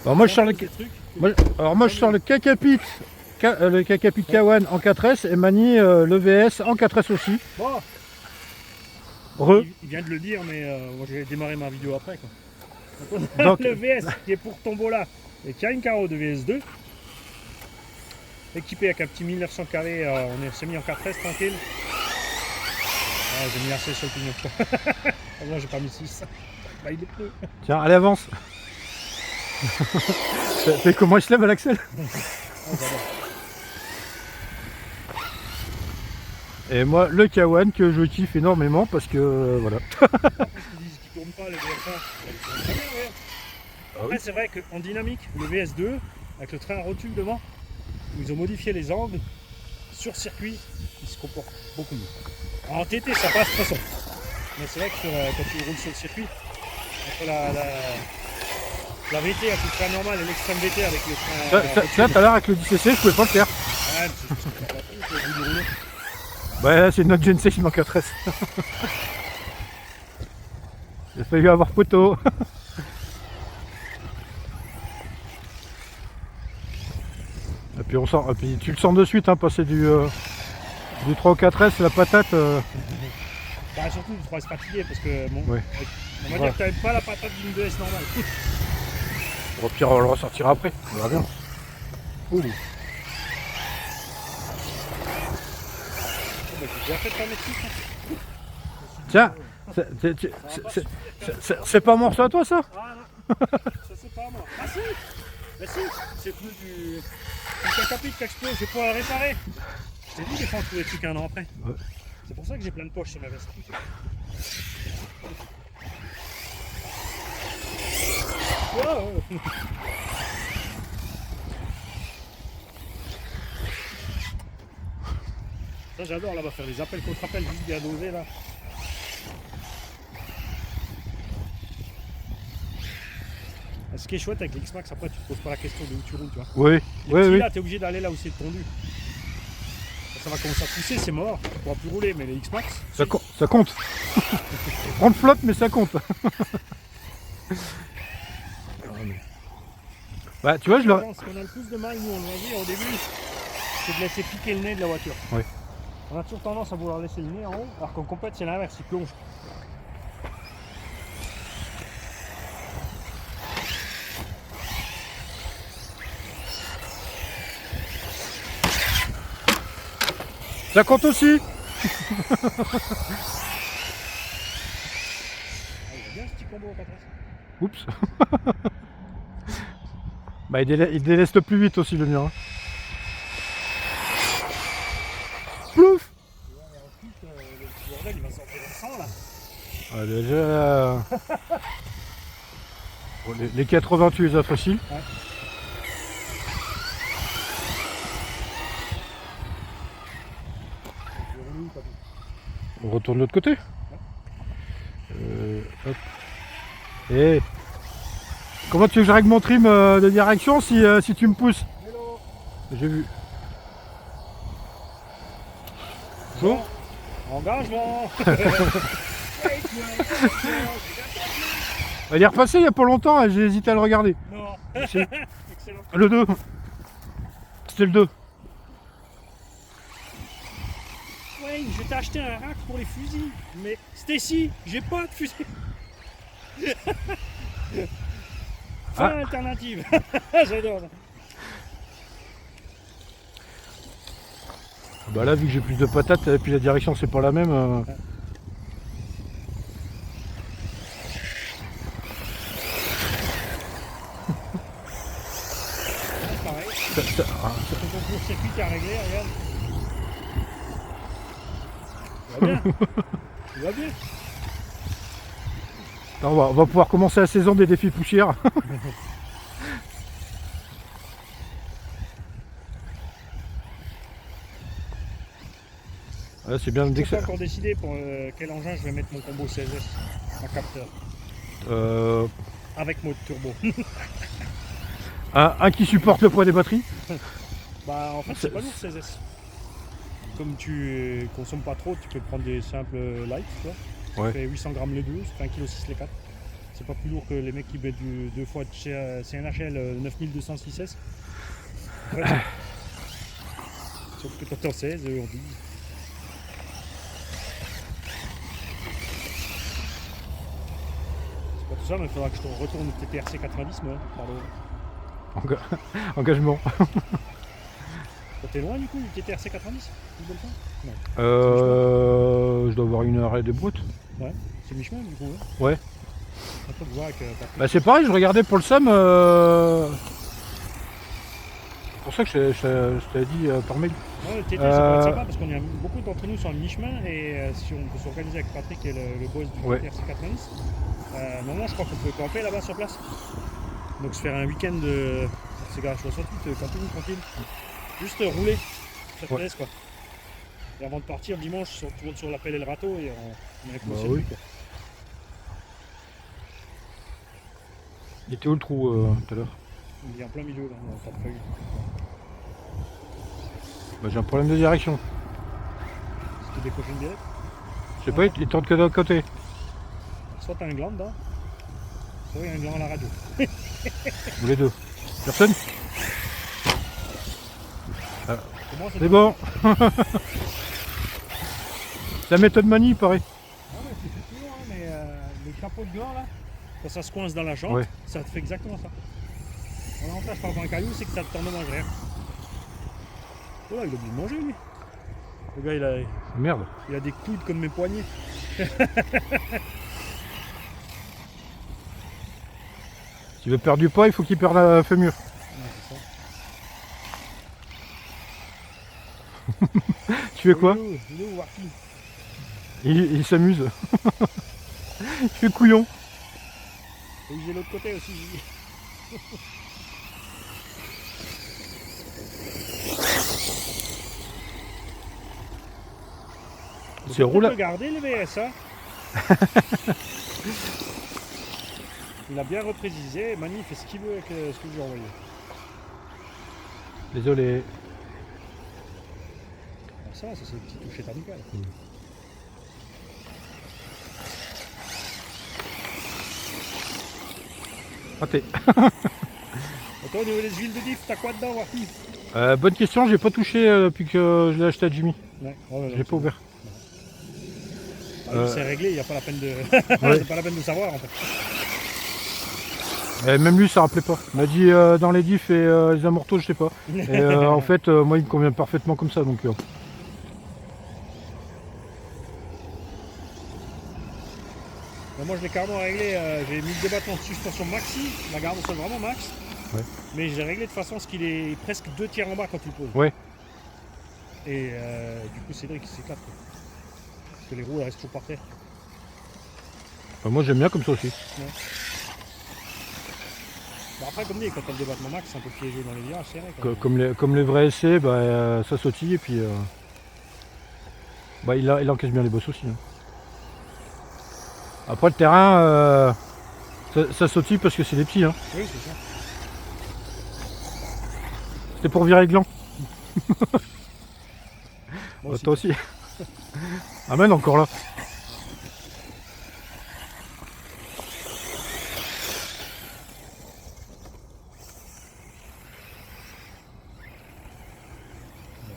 Alors moi je sors le Kakapit, le Kakapit K1 en 4S et Mani le VS en 4S aussi. Bon, Re. il vient de le dire, mais moi j'ai démarré ma vidéo après. Quoi. Donc, on a Donc- le VS qui est pour Tombola et qui a une carreau de VS2. Équipé avec un petit 1900 carré, on s'est mis en 4S tranquille. Ah, j'ai mis assez sur le pignon. Ah, moi j'ai pas mis 6. Bah, il est peu. Tiens, allez avance. Fais comment il se lève à l'axel. Ah, j'adore. Et moi le K1 que je kiffe énormément parce que voilà. Ils disent qu'ils tournent pas les VS1. Ah Après, c'est vrai qu'en dynamique, le VS2, avec le train à rotule devant, où ils ont modifié les angles, sur circuit, il se comporte beaucoup mieux. Alors, en TT, ça passe de toute façon. Mais c'est vrai que quand tu roules sur le circuit, entre la VT avec le train normal et l'extrême VT avec le train. Tu vois, tout à l'heure avec le 10cc, je pouvais pas le faire. Ouais, mais c'est juste que t'as la trouille, au bout du rouleau. Ouais, là, c'est notre Gen 6 en 4S. Il a fallu avoir poteau. Et puis, et puis tu le sens de suite, hein, passer du 3 au 4S, la patate. Bah, surtout, tu pourrais se fatiguer parce que bon, Ouais. on va dire que t'avais pas la patate d'une 2S normale. Au pire, on le ressortira après. On verra bien. Ouh. Bah, j'ai déjà fait ta métier. Tiens, c'est pas un morceau à toi ça? Ah non, ça c'est pas moi. Ah si, bah si, c'est pneu du Kakapit qui explose, je vais pouvoir le réparer. Je t'ai dit des fois on trouvait des trucs un an après. Ouais. C'est pour ça que j'ai plein de poches sur ma veste. Wow. Ça j'adore là, on va faire des appels contre appels juste bien dosés là. Ce qui est chouette avec l'X-Max, après tu te poses pas la question de où tu roules, tu vois. Oui, Les oui, petits, oui. là, t'es obligé d'aller là où c'est tendu. Ça va commencer à pousser, c'est mort, tu pourras plus rouler, mais les X-Max, Ça compte. On flotte, mais ça compte. Bah, tu vois, je leur. ce qu'on a le plus de mal, nous, on le voit au début, c'est de laisser piquer le nez de la voiture. Oui. On a toujours tendance à vouloir laisser le nez en haut, alors qu'en compète, c'est l'inverse, il plonge. Ça compte aussi. Ah, il a bien ce petit combo au 4S. Oups. Bah, il déleste plus vite aussi le mien. Hein. Plouf. Tu vois, et ensuite, le petit bordel, il va sortir le sang là. Ah, déjà. Bon, les 80, tu les as faciles. Ouais. Je vais rouler où, papy? On retourne de l'autre côté. Hop. Et comment tu veux que je règle mon trim de direction si tu me pousses? Hello. J'ai vu. Bon, engagement. Il est repassé il y a pas longtemps et j'ai hésité à le regarder. Non. Si. Excellent. Le 2. C'était le 2. Ouais, je t'ai acheté un rack pour les fusils, mais Stacy, j'ai pas de fusil. Fin alternative. J'adore ça. Bah là vu que j'ai plus de patates et puis la direction c'est pas la même. C'est pareil. Ça- ah, C'est ton court circuit qui a réglé, regarde. Tu vas bien. Tu vas bien. on va pouvoir commencer la saison des défis poussières. Ouais, c'est bien dès Je que n'ai pas ça. encore décidé pour quel engin je vais mettre mon combo 16S, un capteur, avec mode turbo. Un qui supporte le poids des batteries. Bah en fait c'est pas lourd 16S. Comme tu consommes pas trop, tu peux prendre des simples light, tu vois. Ouais. Ça fait 800 grammes les deux, ça fait 1,6 kg les 4. C'est pas plus lourd que les mecs qui mettent deux fois de chez CNHL 9206S. Ouais. Sauf que toi t'es en 16, eux en 12. C'est pas tout ça, mais il faudra que je te retourne au TTRC 90, moi. Pardon. Engagement. T'es loin du coup du TTRC 90? Non. Je dois avoir une heure et des brutes. Ouais, c'est mi-chemin du coup. Hein. Ouais. Attends de voir avec Patrick. Bah c'est pareil, je regardais pour le SAM. C'est pour ça que je t'avais dit par mail. Ouais, le TT, ça peut être sympa parce qu'on a beaucoup d'entre nous sur le mi-chemin et si on peut s'organiser avec Patrick et le boss du TTRC 90, normalement je crois qu'on peut camper là-bas sur place. Donc se faire un week-end de c'est garage 68, camping tranquille. Juste rouler, ça te laisse quoi. Et avant de partir dimanche, tout le monde sur l'appel et le râteau et on est Bah oui. quoi. Il était où le trou tout à l'heure? Il est en plein milieu là, on n'a pas de feuilles. Bah j'ai un problème de direction. Si tu décoches une bière, Je sais pas, il tourne que d'un côté. soit t'as un gland là, soit il y a un gland à la radio. Ou les deux. Personne? C'est bon. C'est la méthode manie, pareil. Ah ouais, c'est toujours, hein, mais le chapeau de gland là, quand ça se coince dans la jante, ça te fait exactement ça. L'avantage par rapport à un caillou, c'est que ça te tend de manger rien. Oh là, il a oublié de manger lui. Le gars, Merde. il a des coudes comme mes poignets. S'il veut perdre du poids, il faut qu'il perde la fémur. Ouais, Tu fais quoi? Il est où, Warty? Il s'amuse. Il fait couillon. Et j'ai l'autre côté aussi. C'est roule. Regardez le VS, hein. Il a bien reprécisé. Mani il fait ce qu'il veut avec ce que je lui ai envoyé. Désolé. Ça c'est des petits touchés amicales. Raté. Toi, au niveau des huiles de diff, t'as quoi dedans, Warty? Bonne question, j'ai pas touché depuis que je l'ai acheté à Jimmy. Ouais, ouais, j'ai pas ouvert. C'est réglé, il n'y a pas la peine de. C'est pas la peine de savoir en fait. Même lui, ça rappelait pas. Il m'a dit dans les diffs et les amortos, je sais pas. Et en fait, moi, il me convient parfaitement comme ça. Donc, moi, je l'ai carrément réglé. J'ai mis le débattement de suspension maxi, la garde au sol vraiment max. Ouais. Mais j'ai réglé de façon à ce qu'il est presque 2 tiers en bas quand tu le poses. Ouais. Et du coup, Cédric il s'éclate. Parce que les roues elles restent toujours par terre. Enfin, moi, j'aime bien comme ça aussi. Ouais. Bon, après, comme dit, quand t'as le débattement max, c'est un peu piégé dans les virages, c'est vrai. Comme les vrais essais, bah, ça sautille et puis bah, il encaisse bien les bosses aussi. Hein. Après, le terrain, ça sautille parce que c'est des petits. Hein. Oui, c'est ça. C'était pour virer le gland. Moi aussi. Toi aussi. Amen, encore là.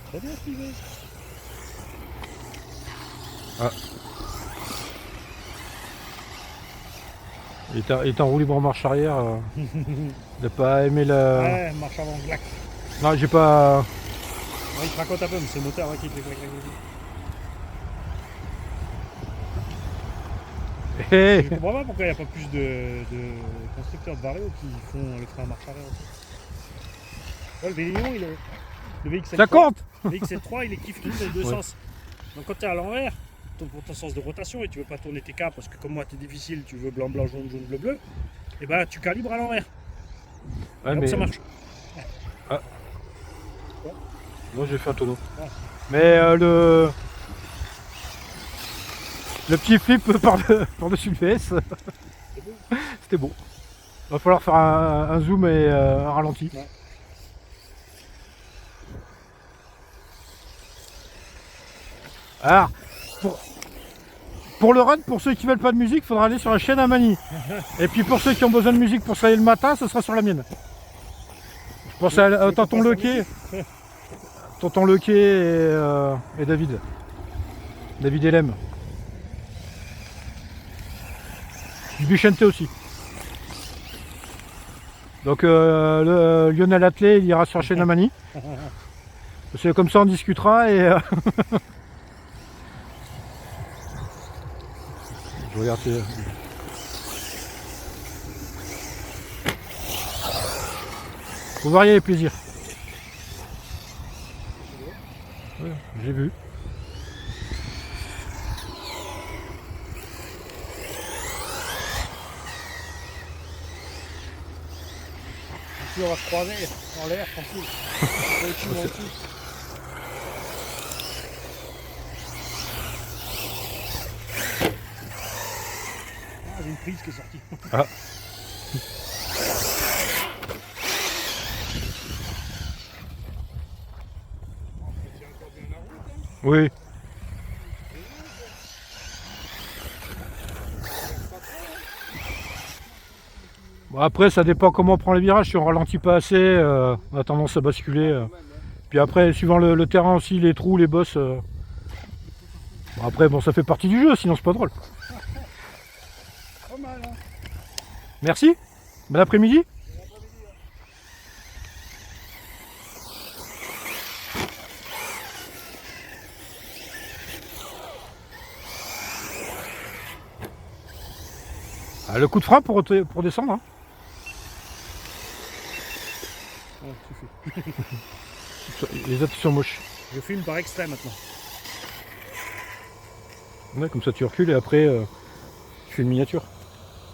Très bien, Steven. Ah. Il est en roue libre en marche arrière. Il n'a pas aimé la. Ouais, marche avant, glac. Non, j'ai pas. Ouais, il te raconte un peu, mais c'est le moteur qui fait glac. Hey. Je comprends pas pourquoi il n'y a pas plus de constructeurs de Vario qui font le train en marche arrière. Ouais, le Vélignon, le VXL3, Ça compte. le VXL3, il est kiff dans les deux sens. Donc quand tu es à l'envers, pour ton sens de rotation et tu veux pas tourner tes câbles parce que comme moi tu es difficile, tu veux blanc, blanc, jaune, jaune, bleu, bleu, et ben tu calibres à l'envers. Ouais, Donc ça marche. Ah. Ouais. Moi j'ai fait un tonneau. Ouais. Mais le petit flip par-dessus le VS, c'était beau. Il va falloir faire un zoom et un ralenti. Ouais. Alors, pour le run, pour ceux qui veulent pas de musique, il faudra aller sur la chaîne Amani. Et puis pour ceux qui ont besoin de musique pour se réveiller le matin, ce sera sur la mienne. Je pense à Tonton Lequet. Tonton Lequet et David. David Elem. Du Bichente aussi. Donc le Lionel Atlet, il ira sur la chaîne Amani. C'est comme ça on discutera et... Je regarde... Faut varier les plaisirs. Ouais, j'ai vu. Ici, on va se croiser en l'air, tranquille. Ah, j'ai une prise qui est sortie. Ah. Oui. Bon, après, ça dépend comment on prend les virages. Si on ralentit pas assez, on a tendance à basculer. Puis après, suivant le terrain aussi, les trous, les bosses. Bon, après, bon, ça fait partie du jeu, sinon c'est pas drôle. Pas mal, hein. Merci. Bon après-midi. Ah, le coup de frein pour descendre. Hein. Ouais, suffit. Les autres sont moches. Je filme par extrait maintenant. Ouais, comme ça tu recules et après tu fais une miniature.